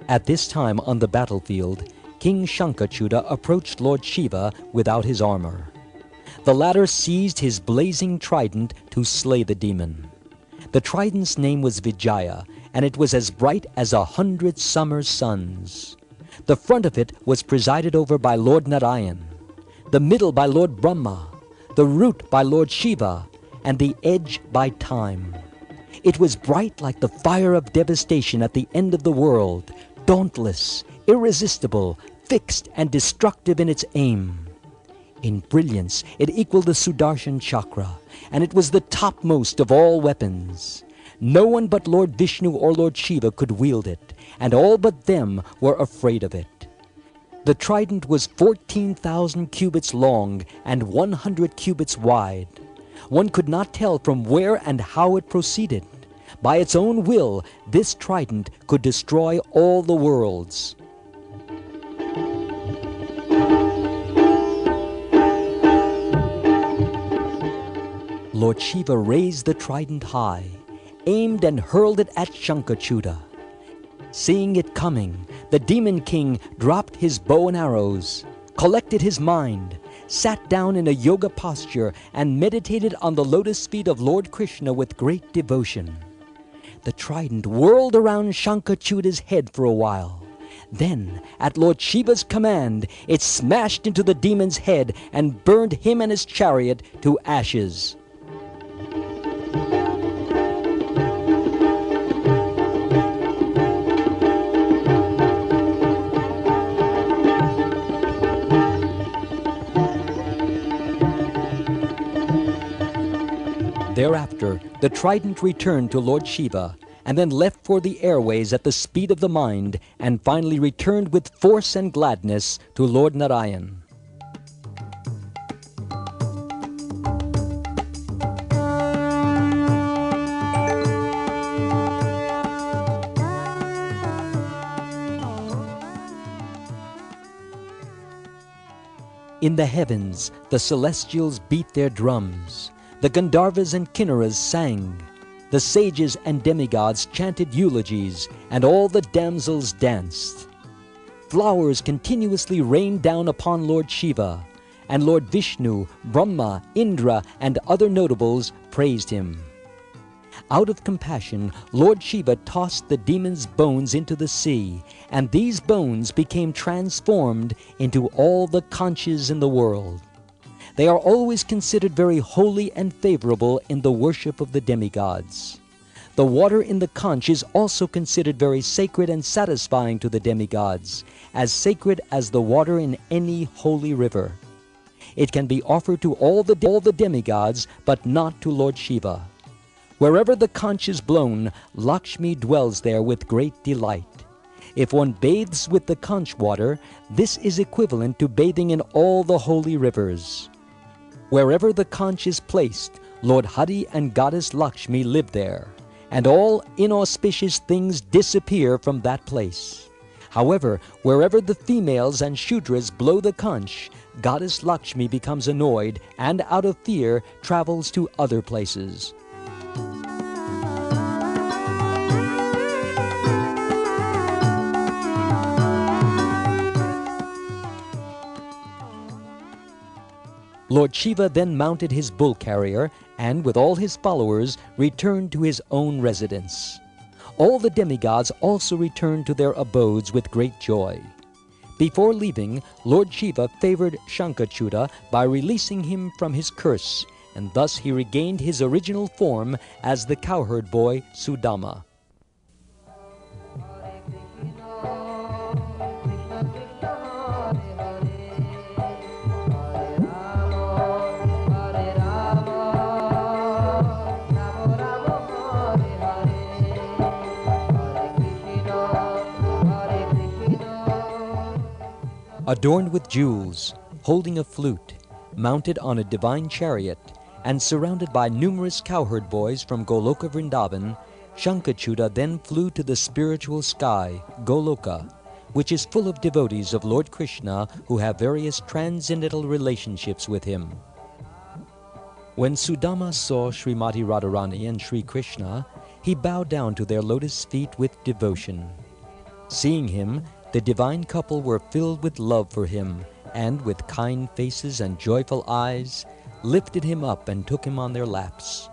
At this time on the battlefield, King Shankachuta approached Lord Shiva without his armor. The latter seized his blazing trident to slay the demon. The trident's name was Vijaya, and it was as bright as 100 summer suns. The front of it was presided over by Lord Narayan, the middle by Lord Brahma, the root by Lord Shiva, and the edge by Time. It was bright like the fire of devastation at the end of the world, dauntless, irresistible, fixed and destructive in its aim. In brilliance, it equaled the Sudarshan Chakra, and it was the topmost of all weapons. No one but Lord Vishnu or Lord Shiva could wield it, and all but them were afraid of it. The trident was 14,000 cubits long and 100 cubits wide. One could not tell from where and how it proceeded. By its own will, this trident could destroy all the worlds. Lord Shiva raised the trident high, aimed and hurled it at Shankachuta. Seeing it coming, the demon king dropped his bow and arrows, collected his mind, sat down in a yoga posture, and meditated on the lotus feet of Lord Krishna with great devotion. The trident whirled around Shankachuta's head for a while. Then, at Lord Shiva's command, it smashed into the demon's head and burned him and his chariot to ashes. Thereafter, the trident returned to Lord Shiva, and then left for the airways at the speed of the mind, and finally returned with force and gladness to Lord Narayan. In the heavens, the celestials beat their drums. The Gandharvas and Kinnaras sang. The sages and demigods chanted eulogies, and all the damsels danced. Flowers continuously rained down upon Lord Shiva, and Lord Vishnu, Brahma, Indra, and other notables praised him. Out of compassion, Lord Shiva tossed the demon's bones into the sea, and these bones became transformed into all the conchs in the world. They are always considered very holy and favorable in the worship of the demigods. The water in the conch is also considered very sacred and satisfying to the demigods, as sacred as the water in any holy river. It can be offered to all the demigods, but not to Lord Shiva. Wherever the conch is blown, Lakshmi dwells there with great delight. If one bathes with the conch water, this is equivalent to bathing in all the holy rivers. Wherever the conch is placed, Lord Hari and Goddess Lakshmi live there, and all inauspicious things disappear from that place. However, wherever the females and Shudras blow the conch, Goddess Lakshmi becomes annoyed and out of fear travels to other places. Lord Shiva then mounted his bull carrier and, with all his followers, returned to his own residence. All the demigods also returned to their abodes with great joy. Before leaving, Lord Shiva favored Shankachuta by releasing him from his curse, and thus he regained his original form as the cowherd boy Sudama. Adorned with jewels, holding a flute, mounted on a divine chariot, and surrounded by numerous cowherd boys from Goloka Vrindavan, Shankachuta then flew to the spiritual sky, Goloka, which is full of devotees of Lord Krishna who have various transcendental relationships with him. When Sudama saw Srimati Radharani and Sri Krishna, he bowed down to their lotus feet with devotion. Seeing him, the divine couple were filled with love for him, and with kind faces and joyful eyes, lifted him up and took him on their laps.